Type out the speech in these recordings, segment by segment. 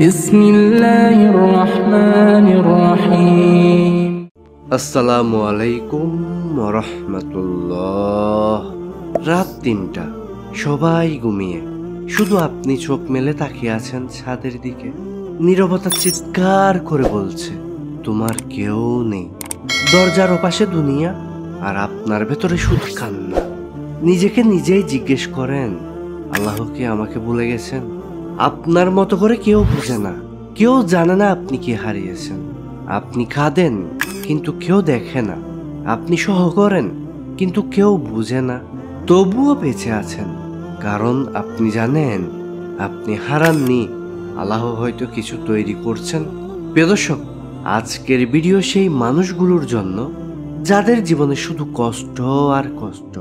বিসমিল্লাহির রহমানির রহিম। আসসালামু আলাইকুম ওয়া রাহমাতুল্লাহ। রাত ৩টা, সবাই ঘুমিয়ে, শুধু আপনি চোখ মেলে তাকিয়ে আছেন ছাদের দিকে। নীরবতা চিৎকার করে বলছে, তোমার কেউ নেই। দরজার ওপাশে দুনিয়া, আর আপনার ভেতরে শুধু কান্না। নিজেকে নিজেই জিজ্ঞেস করেন, আল্লাহ কি আমাকে ভুলে গেছেন? আপনার মতো করে কেউ বুঝে না, কেউ জানে না আপনি কি হারিয়েছেন। আপনি কাঁদেন কিন্তু কেউ দেখে না, আপনি সহ করেন কিন্তু কেউ বুঝে না, তবুও বেঁচে আছেন। কারণ আপনি জানেন আপনি হারাননি, আল্লাহ হয়তো কিছু তৈরি করছেন। প্রিয় দর্শক, আজকের ভিডিও সেই মানুষগুলোর জন্য যাদের জীবনে শুধু কষ্ট আর কষ্ট,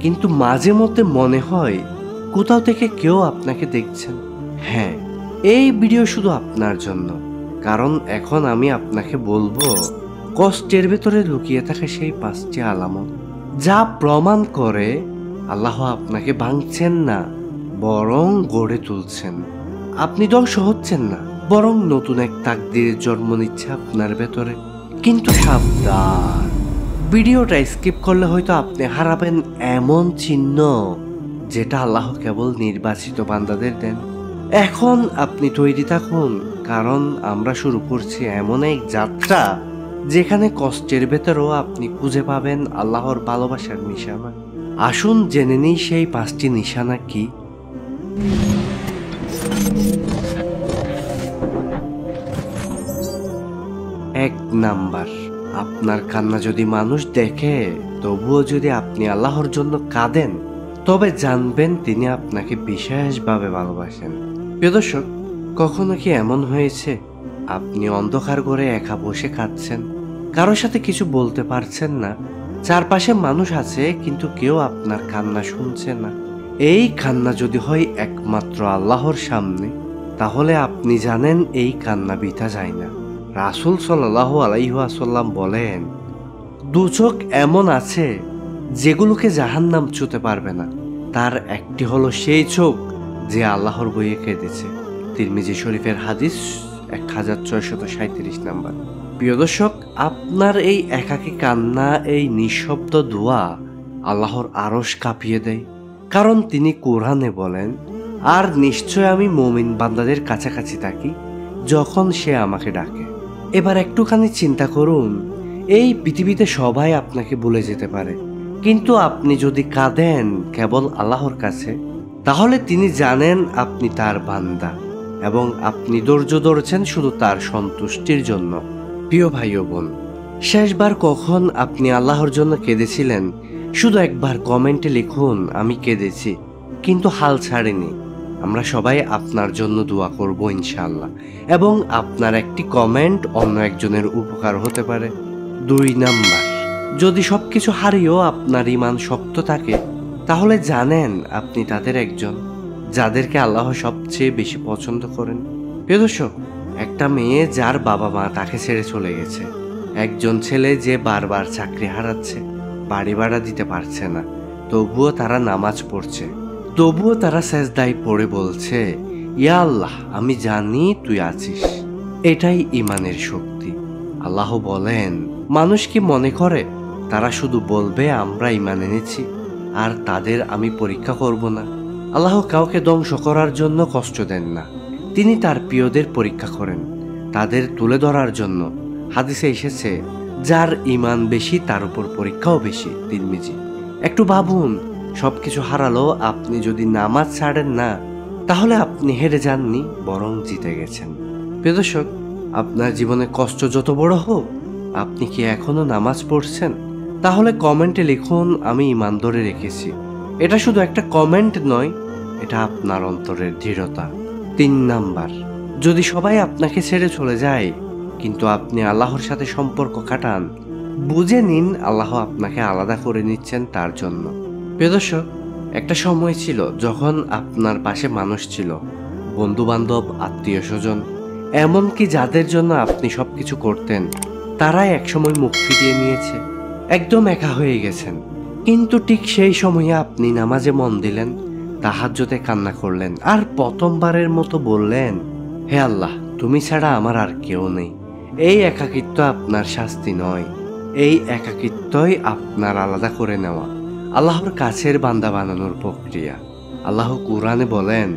কিন্তু মাঝে মধ্যে মনে হয় কোথাও থেকে কেউ আপনাকে দেখছেন। হ্যাঁ, এই ভিডিও শুধু আপনার জন্য, কারণ এখন আমি আপনাকে বলবো কষ্টের ভেতরে লুকিয়ে থাকে সেই 5টি আলামত, যা প্রমাণ করে আল্লাহ আপনাকে ভাঙছেন না, বরং গড়ে তুলছেন। আপনি ধ্বংস হচ্ছেন না, বরং নতুন এক তাকদীরের জন্ম নিচ্ছে আপনার ভেতরে। কিন্তু সাবধান, ভিডিওটা স্কিপ করলে হয়তো আপনি হারাবেন এমন চিহ্ন যেটা আল্লাহ কেবল নির্বাচিত বান্দাদের দেন। এখন আপনি তৈরি থাকুন, কারণ আমরা শুরু করছি এমন এক যাত্রা যেখানে কষ্টের ভেতরেও আপনি খুঁজে পাবেন আল্লাহর ভালোবাসার নিশানা। আসুন জেনে নিই সেই 5টি নিশানা কি। 1 নাম্বার, আপনার কান্না যদি মানুষ দেখে, তবুও যদি আপনি আল্লাহর জন্য কাঁদেন, তবে জানবেন তিনি আপনাকে বিশেষভাবে ভালোবাসেন। প্রিয় দর্শক, কখনো কি এমন হয়েছে আপনি অন্ধকার ঘরে একা বসে কাঁদছেন, কারোর সাথে কিছু বলতে পারছেন না, চারপাশে মানুষ আছে কিন্তু কেউ আপনার কান্না শুনছে না? এই কান্না যদি হয় একমাত্র আল্লাহর সামনে, তাহলে আপনি জানেন এই কান্না বৃথা যায় না। রাসূল সাল্লাল্লাহু আলাইহি ওয়াসাল্লাম বলেন, 2 চোখ এমন আছে যেগুলোকে জাহান্নাম ছুঁতে পারবে না, তার একটি হলো সেই চোখ যে আল্লাহর বইয়ে কেঁদেছে। তিরমিজি শরীফের হাদিস 1637 নাম্বার। প্রিয় দর্শক, আপনার এই একাকী কান্না, এই নিঃশব্দ দোয়া আল্লাহর আরশ কাঁপিয়ে দেয়। কারণ তিনি কোরআনে বলেন, আর নিশ্চয় আমি মুমিন বান্দাদের কাছাকাছি থাকি যখন সে আমাকে ডাকে। এবার একটুখানি চিন্তা করুন, এই পৃথিবীতে সবাই আপনাকে ভুলে যেতে পারে, কিন্তু আপনি যদি কাঁদেন কেবল আল্লাহর কাছে, তাহলে তিনি জানেন আপনি তার বান্দা এবং আপনি ধৈর্য ধরছেন শুধু তার সন্তুষ্টির জন্য। প্রিয় ভাই ও বোন, শেষবার কখন আপনি আল্লাহর জন্য কেঁদেছিলেন? শুধু একবার কমেন্টে লিখুন, আমি কেঁদেছি কিন্তু হাল ছাড়িনি। আমরা সবাই আপনার জন্য দোয়া করব ইনশাআল্লাহ, এবং আপনার একটি কমেন্ট অন্য একজনের উপকার হতে পারে। 2 নাম্বার, যদি সবকিছু হারিয়েও আপনার ঈমান শক্ত থাকে, তাহলে জানেন আপনি তাদের একজন যাদেরকে আল্লাহ সবচেয়ে বেশি পছন্দ করেন। প্রিয় দর্শক, একটা মেয়ে যার বাবা মা তাকে ছেড়ে চলে গেছে, একজন ছেলে যে বারবার চাকরি হারাচ্ছে, বাড়ি ভাড়া দিতে পারছে না, তবুও তারা নামাজ পড়ছে, তবুও তারা সেজদায় পড়ে বলছে, ইয়া আল্লাহ, আমি জানি তুই আছিস। এটাই ঈমানের শক্তি। আল্লাহ বলেন, মানুষ কি মনে করে তারা শুধু বলবে আমরা ঈমান এনেছি, আর তাদের আমি পরীক্ষা করব না? আল্লাহ কাউকে ধ্বংস করার জন্য কষ্ট দেন না, তিনি তার প্রিয়দের পরীক্ষা করেন, তাদের তুলে ধরার জন্য। হাদিসে এসেছে, যার ঈমান বেশি তার উপর পরীক্ষাও বেশি। তিরমিজি। একটু ভাবুন, সবকিছু হারালো আপনি যদি নামাজ ছাড়েন না, তাহলে আপনি হেরে যাননি, বরং জিতে গেছেন। প্রিয় দর্শক, আপনার জীবনে কষ্ট যত বড় হোক, আপনি কি এখনো নামাজ পড়ছেন? তাহলে কমেন্টে লিখুন, আমি ঈমান ধরে রেখেছি। এটা শুধু একটা কমেন্ট নয়, এটা আপনার অন্তরের দৃঢ়তা। 3 নাম্বার, যদি সবাই আপনাকে ছেড়ে চলে যায় কিন্তু আপনি আল্লাহর সাথে সম্পর্ক কাটান, বুঝে নিন আল্লাহ আপনাকে আলাদা করে নিচ্ছেন তার জন্য। প্রিয় দর্শক, একটা সময় ছিল যখন আপনার পাশে মানুষ ছিল, বন্ধু বান্ধব, আত্মীয় স্বজন, এমনকি যাদের জন্য আপনি সবকিছু করতেন, তারাই একসময় মুখ ফিরিয়ে নিয়েছে, একদম একা হয়ে গেছেন। কিন্তু ঠিক সেই সময়ে আপনি নামাজে মন দিলেন, তাহাজ্জুদে কান্না করলেন, আর প্রথমবারের মতো বললেন, হে আল্লাহ, তুমি ছাড়া আমার আর কেউ নেই। এই একাকিত্ব আপনার শাস্তি নয়, এই একাকিত্বই আপনার আলাদা করে নেওয়া, আল্লাহর কাছের বান্দা বানানোর প্রক্রিয়া। আল্লাহ কুরআনে বলেন,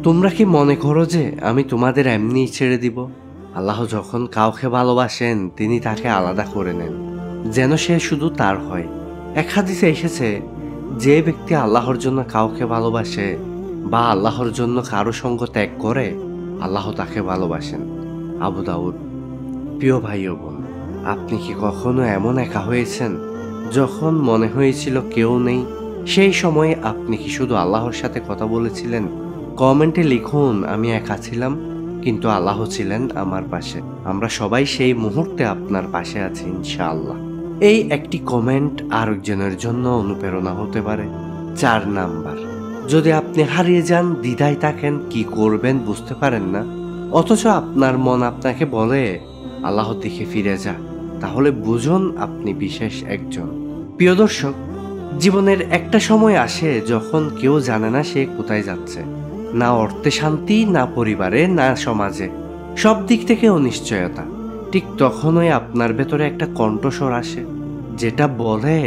তোমরা কি মনে করো যে আমি তোমাদের এমনিই ছেড়ে দিব? আল্লাহ যখন কাউকে ভালোবাসেন তিনি তাকে আলাদা করে নেন, যেন সে শুধু তার হয়। এক হাদিসে এসেছে, যে ব্যক্তি আল্লাহর জন্য কাউকে ভালোবাসে বা আল্লাহর জন্য কারো সঙ্গ ত্যাগ করে, আল্লাহ তাকে ভালোবাসেন। আবু দাউদ। প্রিয় ভাই ও বোন, আপনি কি কখনো এমন একা হয়েছেন যখন মনে হয়েছিল কেউ নেই? সেই সময়ে আপনি কি শুধু আল্লাহর সাথে কথা বলেছিলেন? কমেন্টে লিখুন, আমি একা ছিলাম কিন্তু আল্লাহ ছিলেন আমার পাশে। আমরা সবাই সেই মুহূর্তে আপনার পাশে আছি ইনশাআল্লাহ। এই একটি কমেন্ট আরেকজনের জন্য অনুপ্রেরণা হতে পারে। 4 নাম্বার, যদি আপনি হারিয়ে যান, দ্বিধায় থাকেন, কি করবেন বুঝতে পারেন না, অথচ আপনার মন আপনাকে বলে আল্লাহর দিকে ফিরে যা, তাহলে বুঝুন আপনি বিশেষ একজন। প্রিয় দর্শক, জীবনের একটা সময় আসে যখন কেউ জানে না সে কোথায় যাচ্ছে। না অর্থে শান্তি, না পরিবারে, না সমাজে, সব দিক থেকে অনিশ্চয়তা। ঠিক তখনই আপনার ভেতরে একটা কণ্ঠস্বর আসে যেটা বলে,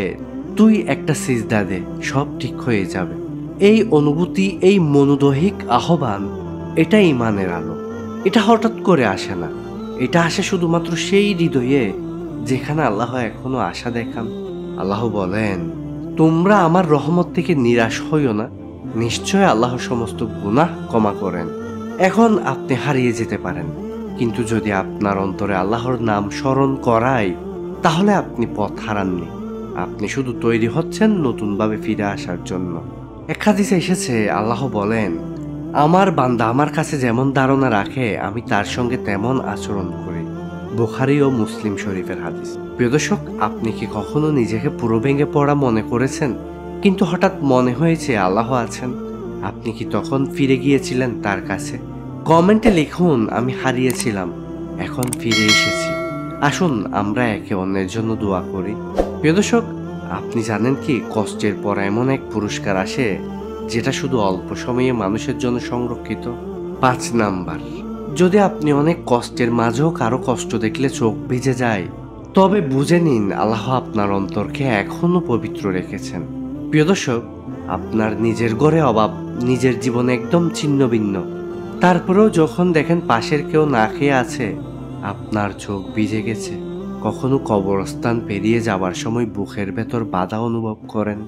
তুই একটা সিজদা দে, সব ঠিক হয়ে যাবে। এই অনুভূতি, এই মনোদৈহিক আহ্বান, এটা ঈমানের আলো। এটা হঠাৎ করে আসে না, এটা আসে শুধুমাত্র সেই হৃদয়ে যেখানে আল্লাহ এখনো আশা দেখান। আল্লাহ বলেন, তোমরা আমার রহমত থেকে নিরাশ হইও না, নিশ্চয় আল্লাহ সমস্ত গুনাহ ক্ষমা করেন। এখন আপনি হারিয়ে যেতে পারেন, কিন্তু যদি আপনার অন্তরে আল্লাহর নাম স্মরণ করায়, তাহলে আপনি পথ হারাননি। আপনি শুধু তৈরি হচ্ছেন নতুনভাবে ফিরে আসার জন্য। এক হাদিসে এসেছে, আল্লাহ বলেন, আমার বান্দা আমার কাছে যেমন ধারণা রাখে আমি তার সঙ্গে তেমন আচরণ করি। বুখারী ও মুসলিম শরীফের হাদিস। প্রিয় দর্শক, আপনি কি কখনো নিজেকে পুরো ভেঙে পড়া মনে করেছেন, কিন্তু হঠাৎ মনে হয়েছে আল্লাহ আছেন? আপনি কি তখন ফিরে গিয়েছিলেন তার কাছে? কমেন্টে লিখুন, আমি হারিয়েছিলাম, এখন ফিরে এসেছি। আসুন আমরা একে অন্যের জন্য দোয়া করি। প্রিয় দর্শক, আপনি জানেন কি, কষ্টের পর এমন এক পুরস্কার আসে যেটা শুধু অল্প সময়ে মানুষের জন্য সংরক্ষিত। 5 নাম্বার, যদি আপনি অনেক কষ্টের মাঝেও কারো কষ্ট দেখলে চোখ ভিজে যায়, তবে বুঝে নিন আল্লাহ আপনার অন্তরকে এখনো পবিত্র রেখেছেন। প্রিয় দর্শক, আপনার নিজের ঘরে অভাব, নিজের জীবনে একদম ছিন্ন ভিন্ন, তারপরেও যখন দেখেন পাশের কেউ না খেয়ে আছে, আপনার চোখ ভিজে গেছে। কখনো কবরস্থান পেরিয়ে যাবার সময় বুকের ভেতর বাধা অনুভব করেন।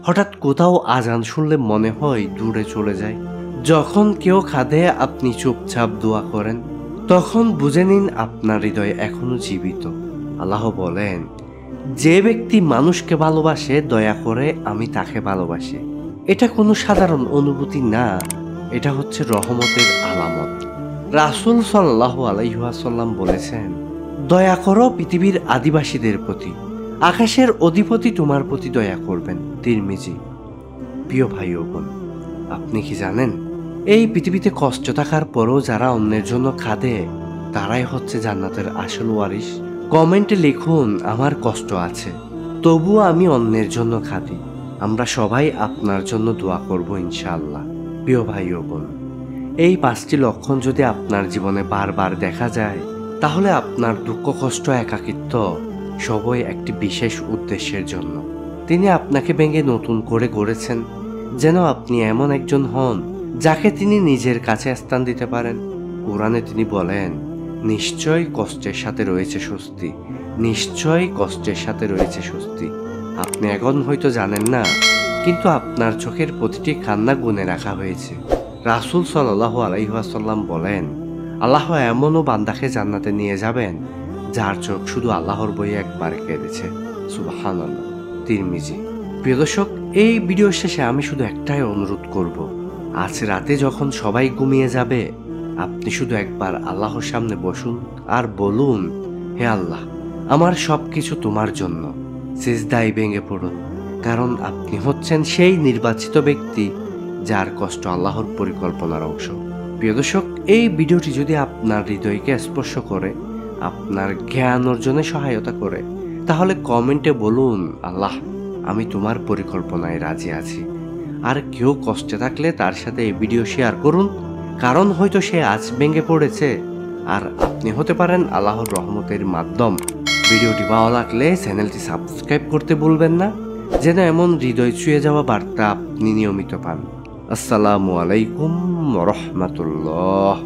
হঠাৎ কোথাও আজান শুনলে মনে হয় দূরে চলে যায়। যখন কেউ কাঁদে আপনি চুপচাপ দোয়া করেন, তখন বুঝে নিন আপনার হৃদয় এখনো জীবিত। আল্লাহ বলেন, যে ব্যক্তি মানুষকে ভালোবাসে, দয়া করে আমি তাকে ভালোবাসি। এটা কোনো সাধারণ অনুভূতি না, এটা হচ্ছে রহমতের আলামত। রাসূল সাল্লাল্লাহু আলাইহি ওয়াসাল্লাম বলেছেন, দয়া করো পৃথিবীর আদিবাসীদের প্রতি, আকাশের অধিপতি তোমার প্রতি দয়া করবেন। তিরমিজি। প্রিয় ভাই ও বোন, আপনি কি জানেন, এই পৃথিবীতে কষ্ট থাকার পরও যারা অন্যের জন্য কাঁদে, তারাই হচ্ছে জান্নাতের আসল ওয়ারিস। কমেন্টে লিখুন, আমার কষ্ট আছে, তবুও আমি অন্যের জন্য কাঁদি। আমরা সবাই আপনার জন্য দোয়া করব ইনশাআল্লাহ। প্রিয় ভাই ও বোন, এই 5টি লক্ষণ যদি আপনার জীবনে বারবার দেখা যায়, তাহলে আপনার দুঃখ, কষ্ট, একাকিত্ব সবই একটি বিশেষ উদ্দেশ্যের জন্য। তিনি আপনাকে ভেঙে নতুন করে গড়েছেন, যেন আপনি এমন একজন হন যাকে তিনি নিজের কাছে স্থান দিতে পারেন। কোরআনে তিনি বলেন, নিশ্চয় কষ্টের সাথে রয়েছে স্বস্তি, নিশ্চয় কষ্টের সাথে রয়েছে স্বস্তি। আপনি এখন হয়তো জানেন না, কিন্তু আপনার চোখের প্রতিটি কান্না গুণে রাখা হয়েছে। রাসূল সাল্লাল্লাহু আলাইহি ওয়াসাল্লাম বলেন, আল্লাহ এমনও বান্দাকে জান্নাতে নিয়ে যাবেন যার চোখ শুধু আল্লাহর বইয়ে একবার কেঁদেছে। সুবহানাল্লাহ। তিরমিজি। প্রিয় দর্শক, এই ভিডিও শেষে আমি শুধু একটাই অনুরোধ করব, আজ রাতে যখন সবাই ঘুমিয়ে যাবে, আপনি শুধু একবার আল্লাহর সামনে বসুন আর বলুন, হে আল্লাহ, আমার সবকিছু তোমার জন্য। সিজদায় ভেঙে পড়ুন, কারণ আপনি হচ্ছেন সেই নির্বাচিত ব্যক্তি যার কষ্ট আল্লাহর পরিকল্পনার অংশ। প্রিয় দর্শক, এই ভিডিওটি যদি আপনার হৃদয়কে স্পর্শ করে, আপনার জ্ঞান অর্জনে সহায়তা করে, তাহলে কমেন্টে বলুন, আল্লাহ, আমি তোমার পরিকল্পনায় রাজি আছি। আর কেউ কষ্টে থাকলে তার সাথে এই ভিডিও শেয়ার করুন, কারণ হয়তো সে আজ ভেঙে পড়েছে, আর আপনি হতে পারেন আল্লাহর রহমতের মাধ্যম। ভিডিওটি ভালো লাগলে চ্যানেলটি সাবস্ক্রাইব করতে ভুলবেন না, যেন এমন হৃদয় ছুঁয়ে যাওয়া বার্তা আপনি নিয়মিত পান। আসসালামু আলাইকুম ওয়া রাহমাতুল্লাহ।